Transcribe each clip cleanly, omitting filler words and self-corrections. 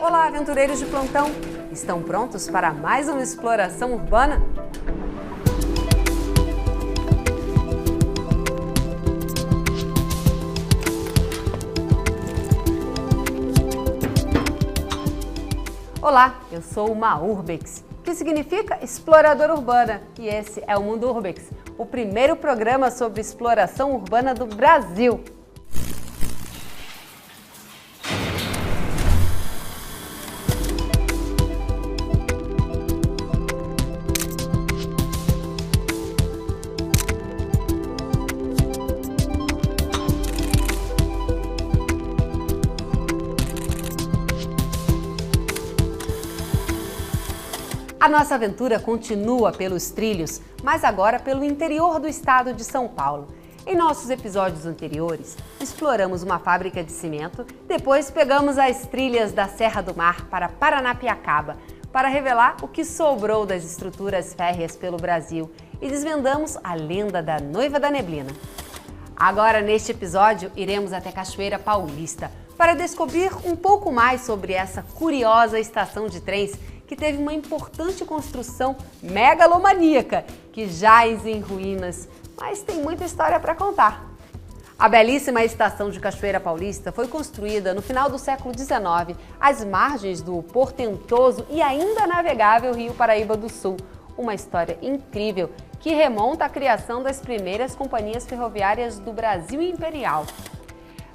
Olá, aventureiros de plantão! Estão prontos para mais uma exploração urbana? Olá, eu sou uma Urbex, que significa exploradora urbana, e esse é o Mundo Urbex, o primeiro programa sobre exploração urbana do Brasil. A nossa aventura continua pelos trilhos, mas agora pelo interior do estado de São Paulo. Em nossos episódios anteriores, exploramos uma fábrica de cimento, depois pegamos as trilhas da Serra do Mar para Paranapiacaba, para revelar o que sobrou das estruturas férreas pelo Brasil e desvendamos a lenda da Noiva da Neblina. Agora, neste episódio, iremos até Cachoeira Paulista para descobrir um pouco mais sobre essa curiosa estação de trens que teve uma importante construção megalomaníaca, que jaz em ruínas, mas tem muita história para contar. A belíssima estação de Cachoeira Paulista foi construída no final do século XIX, às margens do portentoso e ainda navegável Rio Paraíba do Sul. Uma história incrível que remonta à criação das primeiras companhias ferroviárias do Brasil Imperial.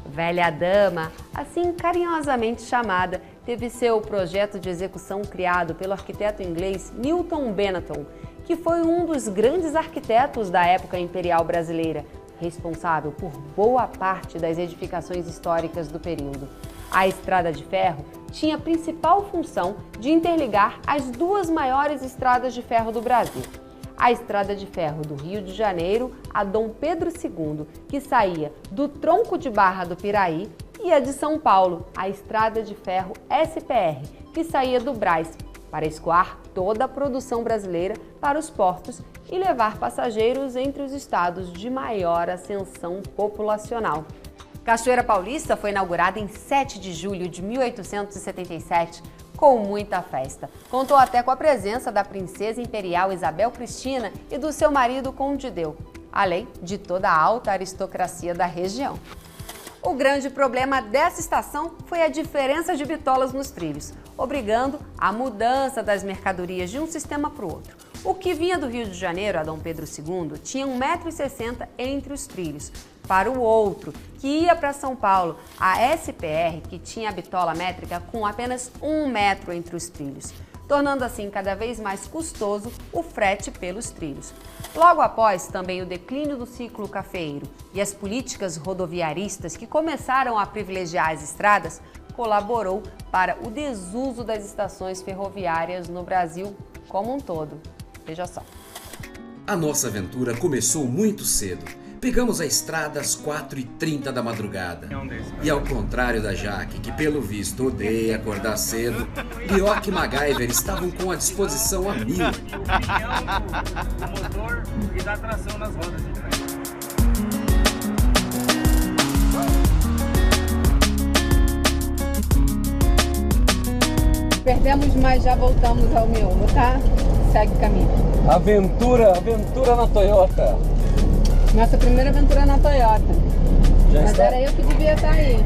Velha Dama, assim carinhosamente chamada, teve seu projeto de execução criado pelo arquiteto inglês Newton Benetton, que foi um dos grandes arquitetos da época imperial brasileira, responsável por boa parte das edificações históricas do período. A estrada de ferro tinha a principal função de interligar as duas maiores estradas de ferro do Brasil. A estrada de ferro do Rio de Janeiro a Dom Pedro II, que saía do tronco de Barra do Piraí, e a de São Paulo, a estrada de ferro SPR, que saía do Brás, para escoar toda a produção brasileira para os portos e levar passageiros entre os estados de maior ascensão populacional. Cachoeira Paulista foi inaugurada em 7 de julho de 1877, com muita festa. Contou até com a presença da princesa imperial Isabel Cristina e do seu marido Conde Deu, além de toda a alta aristocracia da região. O grande problema dessa estação foi a diferença de bitolas nos trilhos, obrigando a mudança das mercadorias de um sistema para o outro. O que vinha do Rio de Janeiro a Dom Pedro II tinha 1,60 m entre os trilhos. Para o outro, que ia para São Paulo, a SPR, que tinha a bitola métrica com apenas 1 metro entre os trilhos, tornando assim cada vez mais custoso o frete pelos trilhos. Logo após, também o declínio do ciclo cafeeiro e as políticas rodoviaristas que começaram a privilegiar as estradas, colaborou para o desuso das estações ferroviárias no Brasil como um todo. Veja só. A nossa aventura começou muito cedo. Pegamos a estrada às 4h30 da madrugada. E ao contrário da Jaque, que pelo visto odeia acordar cedo, Bioc e MacGyver estavam com a disposição a 1000. O motor e dá tração nas rodas de trás. Perdemos, mas já voltamos ao miolo, tá? Segue o caminho. Aventura na Toyota. Nossa primeira aventura na Toyota. Já mas está? era eu que devia estar aí.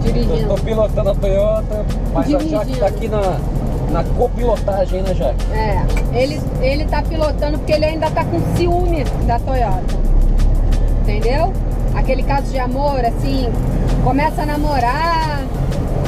Dirigindo. Tô pilotando a Toyota, mas Dirigindo. a Jaque tá aqui na copilotagem, né, Jaque? Ele tá pilotando porque ele ainda tá com ciúme da Toyota. Entendeu? Aquele caso de amor, assim, começa a namorar,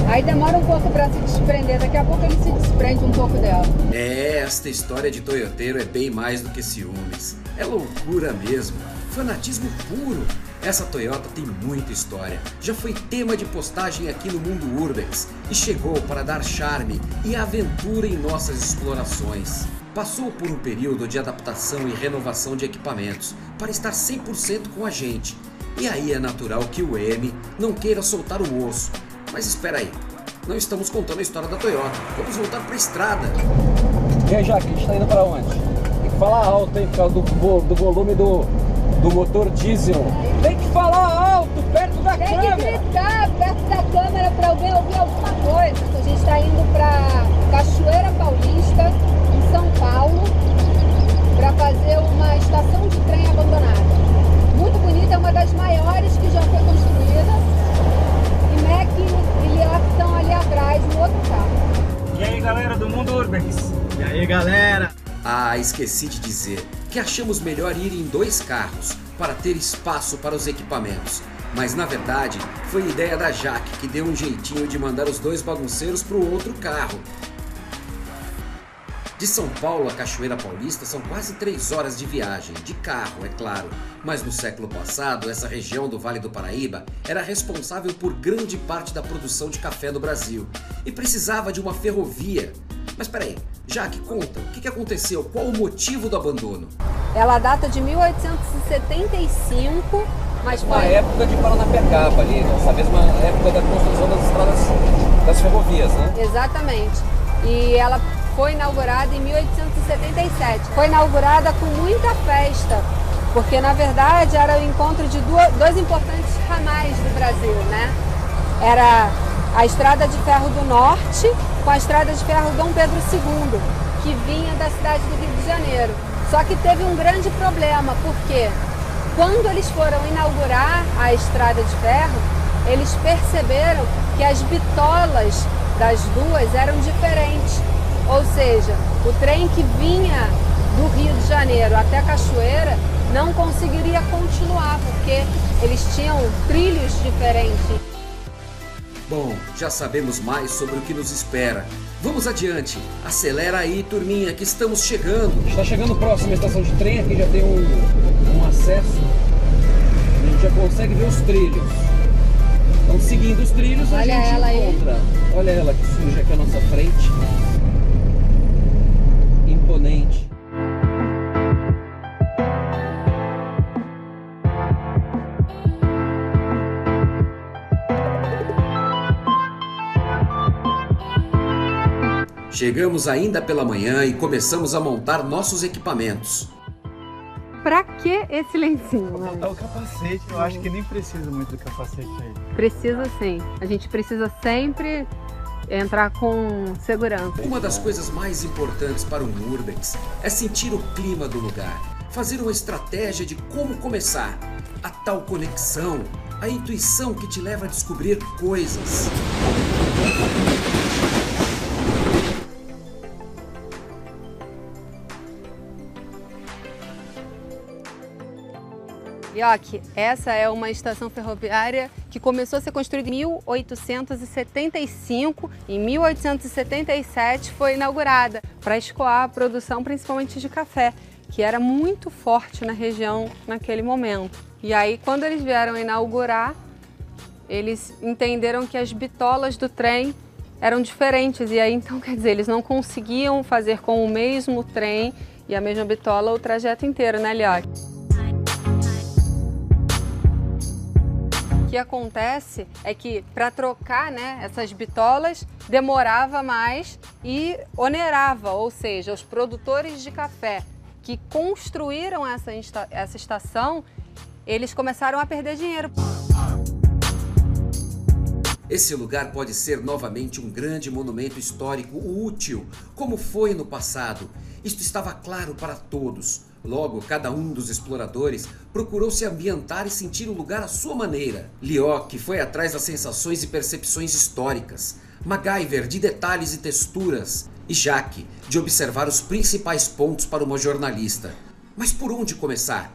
aí demora um pouco pra se desprender, daqui a pouco ele se desprende um pouco dela. Esta história de toyoteiro é bem mais do que ciúmes. É loucura mesmo, fanatismo puro. Essa Toyota tem muita história, já foi tema de postagem aqui no Mundo Urbex e chegou para dar charme e aventura em nossas explorações. Passou por um período de adaptação e renovação de equipamentos para estar 100% com a gente. E aí é natural que o M não queira soltar o osso. Mas espera aí, não estamos contando a história da Toyota, vamos voltar para a estrada. E aí, Jaque, a gente tá indo pra onde? Tem que falar alto aí por causa do volume do motor diesel. Tem que falar alto, perto da câmera. Tem que gritar perto da câmera pra alguém ouvir alguma coisa. esqueci de dizer que achamos melhor ir em 2 carros para ter espaço para os equipamentos. Mas na verdade foi ideia da Jaque, que deu um jeitinho de mandar os 2 bagunceiros para o outro carro. De São Paulo a Cachoeira Paulista são quase 3 horas de viagem, de carro, é claro. Mas no século passado, essa região do Vale do Paraíba era responsável por grande parte da produção de café no Brasil e precisava de uma ferrovia. Mas peraí, Jaque, conta, o que aconteceu? Qual o motivo do abandono? Ela data de 1875, mas foi... Na época de Paranapiacaba ali, nessa mesma época da construção das estradas, das ferrovias, né? Exatamente. E ela foi inaugurada em 1877. Foi inaugurada com muita festa, porque na verdade era o encontro de 2 importantes ramais do Brasil, né? Era a Estrada de Ferro do Norte com a Estrada de Ferro Dom Pedro II, que vinha da cidade do Rio de Janeiro. Só que teve um grande problema, porque quando eles foram inaugurar a Estrada de Ferro, eles perceberam que as bitolas das duas eram diferentes. Ou seja, o trem que vinha do Rio de Janeiro até Cachoeira não conseguiria continuar, porque eles tinham trilhos diferentes. Bom, já sabemos mais sobre o que nos espera. Vamos adiante, acelera aí, turminha, que estamos chegando. Está chegando próximo à estação de trem, aqui já tem um acesso, a gente já consegue ver os trilhos. Então, seguindo os trilhos, a gente encontra. Olha ela que surge aqui à nossa frente. Imponente. Chegamos ainda pela manhã e começamos a montar nossos equipamentos. Pra que esse lencinho? Botar o capacete, eu acho que nem precisa muito do capacete aí. Precisa sim. A gente precisa sempre entrar com segurança. Uma das coisas mais importantes para um urbex é sentir o clima do lugar, fazer uma estratégia de como começar, a tal conexão, a intuição que te leva a descobrir coisas. Lioque, essa é uma estação ferroviária que começou a ser construída em 1875. Em 1877 foi inaugurada para escoar a produção principalmente de café, que era muito forte na região naquele momento. E aí, quando eles vieram inaugurar, eles entenderam que as bitolas do trem eram diferentes. E aí, então, quer dizer, eles não conseguiam fazer com o mesmo trem e a mesma bitola o trajeto inteiro, né, Lioque? O que acontece é que para trocar, né, essas bitolas demorava mais e onerava, ou seja, os produtores de café que construíram essa estação, eles começaram a perder dinheiro. Esse lugar pode ser novamente um grande monumento histórico útil, como foi no passado. Isto estava claro para todos. Logo, cada um dos exploradores procurou se ambientar e sentir o lugar à sua maneira. Lioque foi atrás das sensações e percepções históricas. MacGyver de detalhes e texturas. E Jaque de observar os principais pontos para uma jornalista. Mas por onde começar?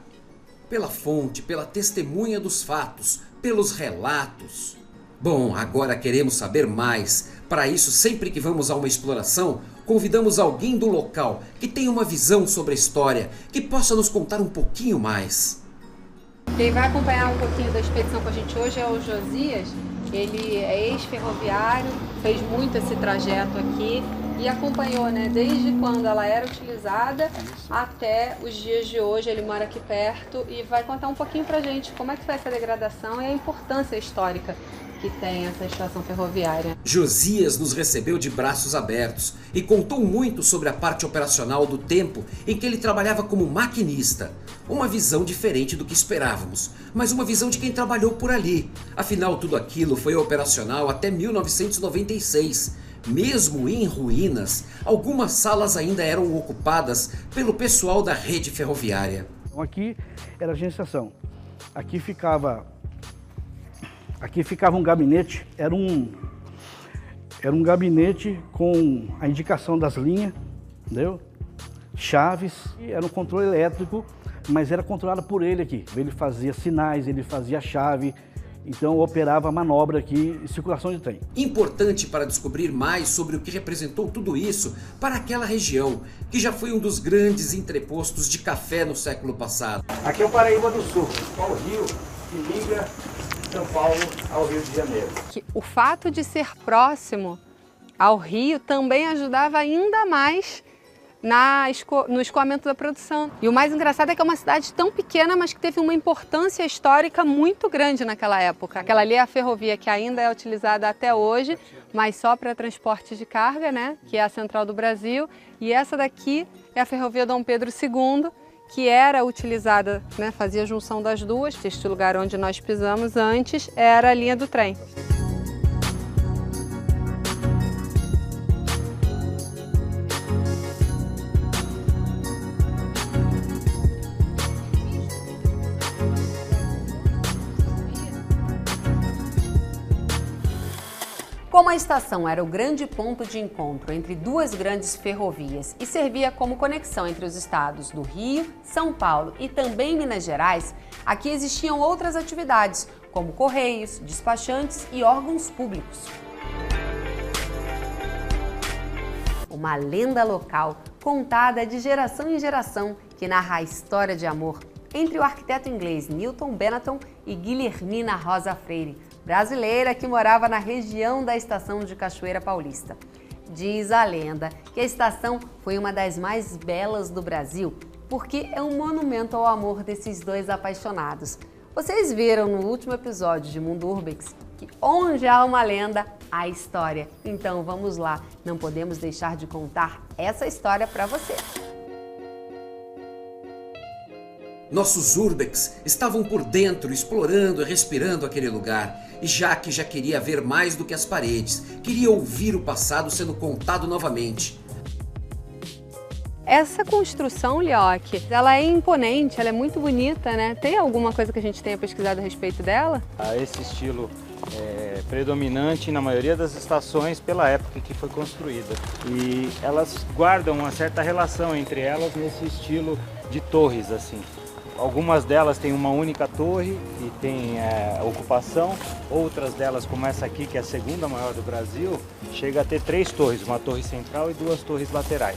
Pela fonte, pela testemunha dos fatos, pelos relatos. Bom, agora queremos saber mais. Para isso, sempre que vamos a uma exploração, convidamos alguém do local que tenha uma visão sobre a história, que possa nos contar um pouquinho mais. Quem vai acompanhar um pouquinho da expedição com a gente hoje é o Josias. Ele é ex-ferroviário, fez muito esse trajeto aqui e acompanhou, né, desde quando ela era utilizada até os dias de hoje. Ele mora aqui perto e vai contar um pouquinho pra gente como é que foi essa degradação e a importância histórica que tem essa estação ferroviária. Josias nos recebeu de braços abertos e contou muito sobre a parte operacional do tempo em que ele trabalhava como maquinista. Uma visão diferente do que esperávamos, mas uma visão de quem trabalhou por ali. Afinal, tudo aquilo foi operacional até 1996. Mesmo em ruínas, algumas salas ainda eram ocupadas pelo pessoal da rede ferroviária. Aqui era a agenciação. Aqui ficava um gabinete, era um gabinete com a indicação das linhas, entendeu? chaves, era um controle elétrico, mas era controlado por ele aqui. Ele fazia sinais, ele fazia chave, então operava a manobra aqui em circulação de trem. Importante para descobrir mais sobre o que representou tudo isso para aquela região, que já foi um dos grandes entrepostos de café no século passado. Aqui é o Paraíba do Sul, o rio que liga São Paulo ao Rio de Janeiro. O fato de ser próximo ao rio também ajudava ainda mais no escoamento da produção. E o mais engraçado é que é uma cidade tão pequena, mas que teve uma importância histórica muito grande naquela época. Aquela ali é a ferrovia que ainda é utilizada até hoje, mas só para transporte de carga, né? Que é a Central do Brasil. E essa daqui é a ferrovia Dom Pedro II, que era utilizada, né? Fazia a junção das duas. Este lugar onde nós pisamos antes era a linha do trem. Como a estação era o grande ponto de encontro entre duas grandes ferrovias e servia como conexão entre os estados do Rio, São Paulo e também Minas Gerais, aqui existiam outras atividades, como correios, despachantes e órgãos públicos. Uma lenda local contada de geração em geração que narra a história de amor entre o arquiteto inglês Newton Benetton e Guilhermina Rosa Freire, brasileira que morava na região da estação de Cachoeira Paulista. Diz a lenda que a estação foi uma das mais belas do Brasil, porque é um monumento ao amor desses dois apaixonados. Vocês viram no último episódio de Mundo Urbex que onde há uma lenda, há história. Então vamos lá, não podemos deixar de contar essa história para você. Nossos Urbex estavam por dentro, explorando e respirando aquele lugar. E Jaque já queria ver mais do que as paredes, queria ouvir o passado sendo contado novamente. Essa construção, Lioque, ela é imponente, ela é muito bonita, né? Tem alguma coisa que a gente tenha pesquisado a respeito dela? Esse estilo é predominante na maioria das estações pela época que foi construída. E elas guardam uma certa relação entre elas nesse estilo de torres, assim. Algumas delas têm uma única torre e tem ocupação, outras delas, como essa aqui, que é a segunda maior do Brasil, chega a ter 3 torres, uma torre central e 2 torres laterais.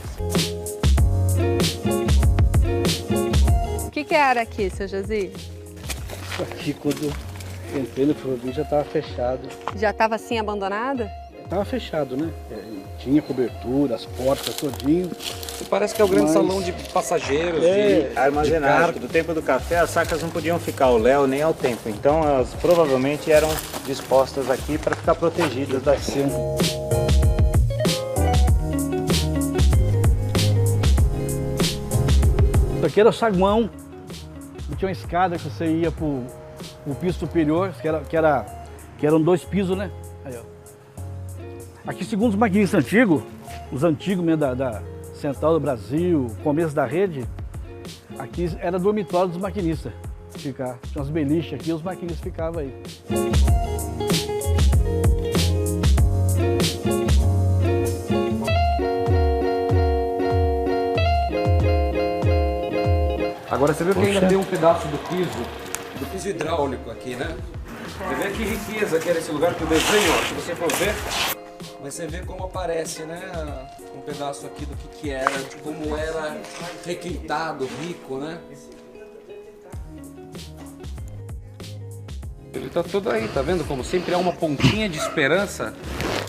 O que era aqui, seu Josi? Isso aqui, quando entrei no ferrovia, já estava fechado. Já estava assim abandonada? Estava fechado, né? Tinha cobertura, as portas, todinho. Parece que é o grande salão de passageiros, de armazenagem. Do tempo do café, as sacas não podiam ficar ao léu nem ao tempo. Então elas provavelmente eram dispostas aqui para ficar protegidas da chuva. Isso aqui era o saguão. E tinha uma escada que você ia para o piso superior, que eram 2 pisos, né? Aí, ó. Aqui, segundo os maquinistas antigos, os antigos mesmo da Central do Brasil, começo da rede, aqui era dormitório dos maquinistas. Tinha umas beliches aqui, os maquinistas ficavam aí. Agora você viu que ainda tem um pedaço do piso hidráulico aqui, né? Você vê que riqueza que era esse lugar, que o desenho, ó, se você for ver, mas você vê como aparece, né, um pedaço aqui do que era, como era requintado, rico, né? Ele tá todo aí, tá vendo como sempre há uma pontinha de esperança,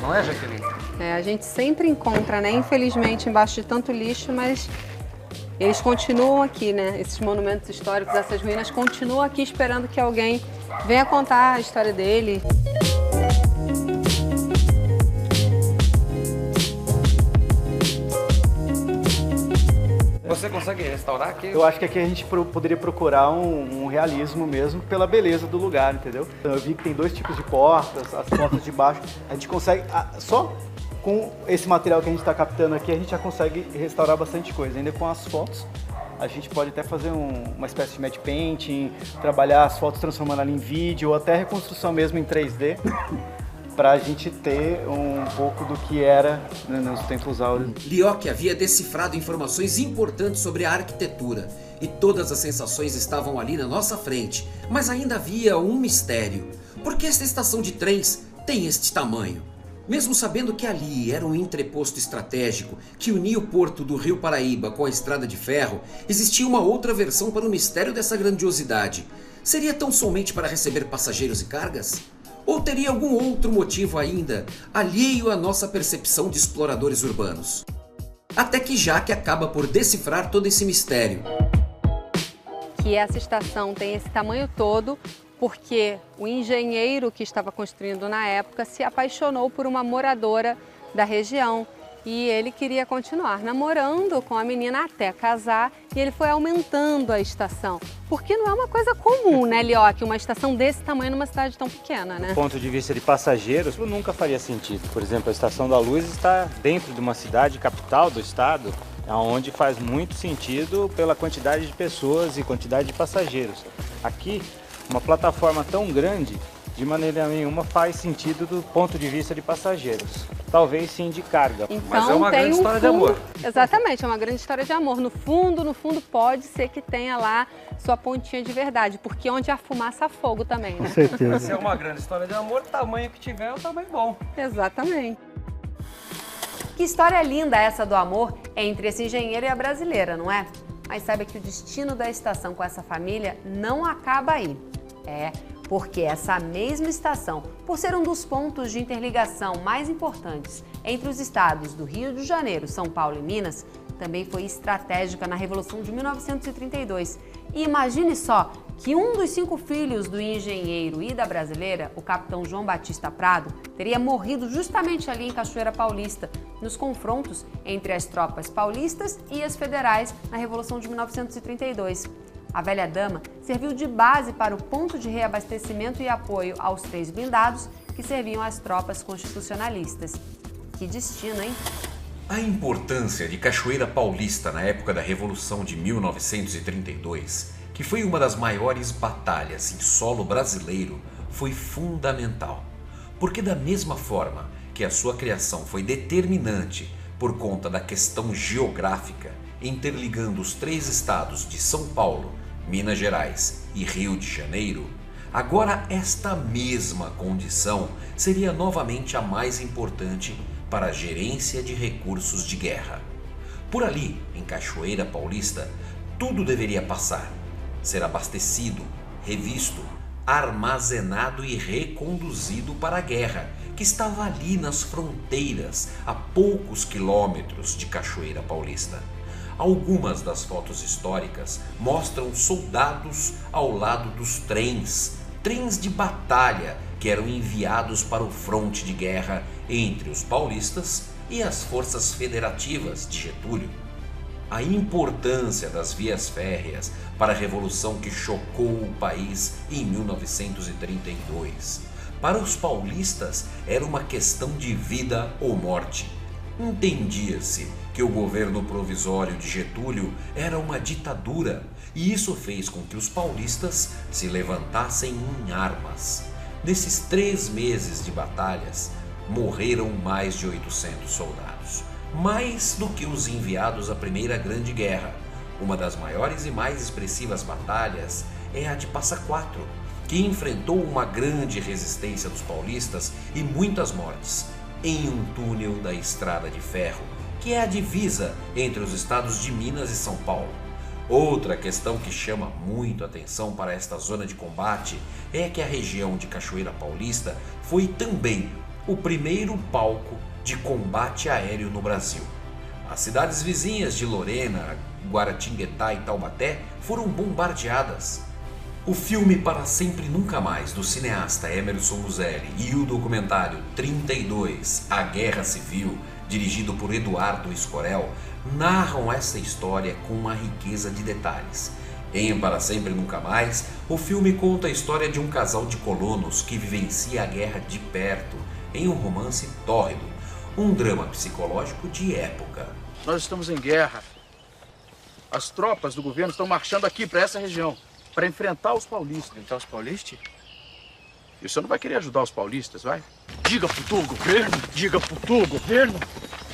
não é, Jaqueline? A gente sempre encontra, né, infelizmente, embaixo de tanto lixo, mas eles continuam aqui, né, esses monumentos históricos, essas ruínas continuam aqui esperando que alguém venha contar a história dele. Você consegue restaurar aqui? Eu acho que aqui a gente poderia procurar um realismo mesmo pela beleza do lugar, entendeu? Eu vi que tem 2 tipos de portas, as portas de baixo. A gente consegue, só com esse material que a gente está captando aqui, a gente já consegue restaurar bastante coisa. Ainda com as fotos, a gente pode até fazer uma espécie de matte painting, trabalhar as fotos transformando ela em vídeo, ou até reconstrução mesmo em 3D. para a gente ter um pouco do que era, né, nos tempos áureos. Lioch havia decifrado informações importantes sobre a arquitetura e todas as sensações estavam ali na nossa frente, mas ainda havia um mistério. Por que esta estação de trens tem este tamanho? Mesmo sabendo que ali era um entreposto estratégico que unia o porto do Rio Paraíba com a estrada de ferro, existia uma outra versão para o mistério dessa grandiosidade. Seria tão somente para receber passageiros e cargas? Ou teria algum outro motivo ainda, alheio à nossa percepção de exploradores urbanos? Até que Jaque acaba por decifrar todo esse mistério. Que essa estação tem esse tamanho todo porque o engenheiro que estava construindo na época se apaixonou por uma moradora da região e ele queria continuar namorando com a menina até casar e ele foi aumentando a estação. Porque não é uma coisa comum, né, Lioch? Uma estação desse tamanho numa cidade tão pequena, né? Do ponto de vista de passageiros, nunca faria sentido. Por exemplo, a Estação da Luz está dentro de uma cidade capital do estado, onde faz muito sentido pela quantidade de pessoas e quantidade de passageiros. Aqui, uma plataforma tão grande, de maneira nenhuma faz sentido do ponto de vista de passageiros. Talvez sim de carga. Então, mas é uma grande história de amor. Exatamente, é uma grande história de amor. No fundo, pode ser que tenha lá sua pontinha de verdade, porque onde há fumaça há fogo também, né? Com certeza. Se é uma grande história de amor, o tamanho que tiver é o tamanho bom. Exatamente. Que história linda essa do amor entre esse engenheiro e a brasileira, não é? Mas saiba que o destino da estação com essa família não acaba aí. Porque essa mesma estação, por ser um dos pontos de interligação mais importantes entre os estados do Rio de Janeiro, São Paulo e Minas, também foi estratégica na Revolução de 1932. E imagine só que um dos 5 filhos do engenheiro e da brasileira, o capitão João Batista Prado, teria morrido justamente ali em Cachoeira Paulista, nos confrontos entre as tropas paulistas e as federais na Revolução de 1932. A velha dama serviu de base para o ponto de reabastecimento e apoio aos 3 blindados que serviam às tropas constitucionalistas. Que destino, hein? A importância de Cachoeira Paulista na época da Revolução de 1932, que foi uma das maiores batalhas em solo brasileiro, foi fundamental. Porque da mesma forma que a sua criação foi determinante por conta da questão geográfica, interligando os 3 estados de São Paulo, Minas Gerais e Rio de Janeiro, agora esta mesma condição seria novamente a mais importante para a gerência de recursos de guerra. Por ali, em Cachoeira Paulista, tudo deveria passar, ser abastecido, revisto, armazenado e reconduzido para a guerra, que estava ali nas fronteiras, a poucos quilômetros de Cachoeira Paulista. Algumas das fotos históricas mostram soldados ao lado dos trens de batalha que eram enviados para o fronte de guerra entre os paulistas e as forças federativas de Getúlio. A importância das vias férreas para a revolução que chocou o país em 1932. Para os paulistas era uma questão de vida ou morte. Entendia-se que o governo provisório de Getúlio era uma ditadura e isso fez com que os paulistas se levantassem em armas. Nesses 3 meses de batalhas, morreram mais de 800 soldados, mais do que os enviados à Primeira Grande Guerra. Uma das maiores e mais expressivas batalhas é a de Passa Quatro, que enfrentou uma grande resistência dos paulistas e muitas mortes em um túnel da estrada de ferro, que é a divisa entre os estados de Minas e São Paulo. Outra questão que chama muito atenção para esta zona de combate é que a região de Cachoeira Paulista foi também o primeiro palco de combate aéreo no Brasil. As cidades vizinhas de Lorena, Guaratinguetá e Taubaté foram bombardeadas. O filme Para Sempre Nunca Mais, do cineasta Emerson Luzelli, e o documentário 32, A Guerra Civil, dirigido por Eduardo Escorel, narram essa história com uma riqueza de detalhes. Em Para Sempre Nunca Mais, o filme conta a história de um casal de colonos que vivencia a guerra de perto, em um romance tórrido, um drama psicológico de época. Nós estamos em guerra. As tropas do governo estão marchando aqui para essa região, para enfrentar os paulistas. Enfrentar os paulistas? E você não vai querer ajudar os paulistas, vai? Diga pro teu governo, diga pro teu governo,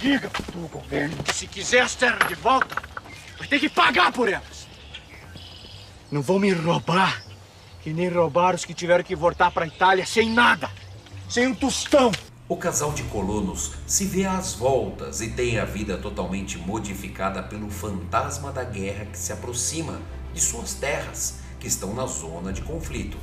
diga pro teu governo. Se quiser as terras de volta, vai ter que pagar por elas. Não vão me roubar, que nem roubaram os que tiveram que voltar pra Itália sem nada, sem um tostão. O casal de colonos se vê às voltas e tem a vida totalmente modificada pelo fantasma da guerra que se aproxima de suas terras, que estão na zona de conflito.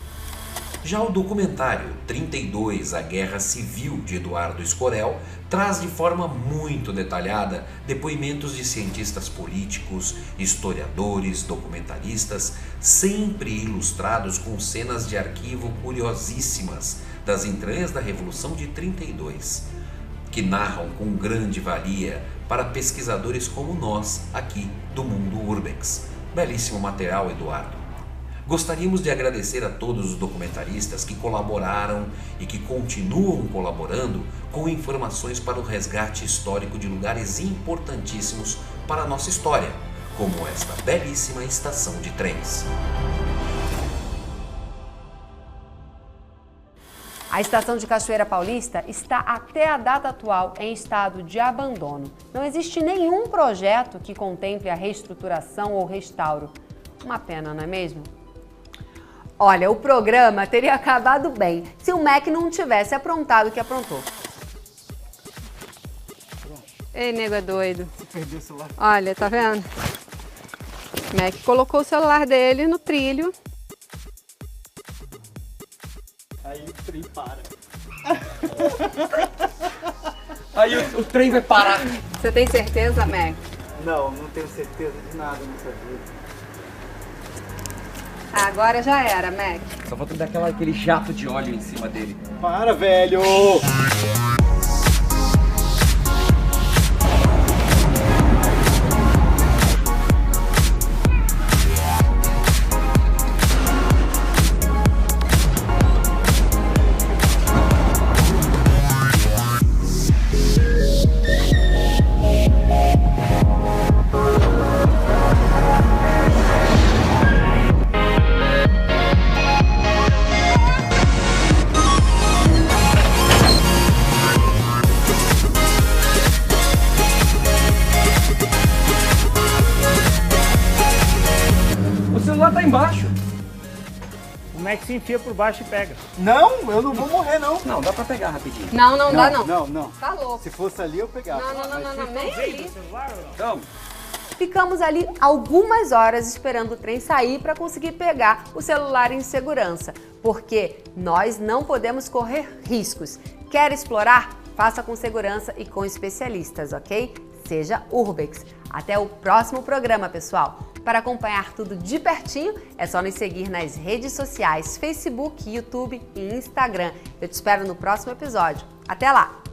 Já o documentário 32, A Guerra Civil, de Eduardo Escorel, traz de forma muito detalhada depoimentos de cientistas políticos, historiadores, documentaristas, sempre ilustrados com cenas de arquivo curiosíssimas das entranhas da Revolução de 32, que narram com grande valia para pesquisadores como nós aqui do Mundo Urbex. Belíssimo material, Eduardo. Gostaríamos de agradecer a todos os documentaristas que colaboraram e que continuam colaborando com informações para o resgate histórico de lugares importantíssimos para a nossa história, como esta belíssima estação de trens. A estação de Cachoeira Paulista está até a data atual em estado de abandono. Não existe nenhum projeto que contemple a reestruturação ou restauro. Uma pena, não é mesmo? Olha, o programa teria acabado bem se o MEC não tivesse aprontado o que aprontou. Ei, nego é doido. Você perdeu o celular? Olha, tá vendo? O MEC colocou o celular dele no trilho. Aí o trem para. Aí o trem vai parar. Você tem certeza, MEC? Não tenho certeza de nada nessa vida. Agora já era, MEC. Só falta dar aquele jato de óleo em cima dele. Para, velho! Tá embaixo. Como é que se enfia por baixo e pega? Não, eu não vou morrer, não. Não, dá pra pegar rapidinho. Não, não dá não. Não. Tá louco. Se fosse ali, eu pegava. Não, nem ali. Então, Ficamos ali algumas horas esperando o trem sair para conseguir pegar o celular em segurança, porque nós não podemos correr riscos. Quer explorar? Faça com segurança e com especialistas, ok? Seja Urbex. Até o próximo programa, pessoal. Para acompanhar tudo de pertinho, é só nos seguir nas redes sociais, Facebook, YouTube e Instagram. Eu te espero no próximo episódio. Até lá!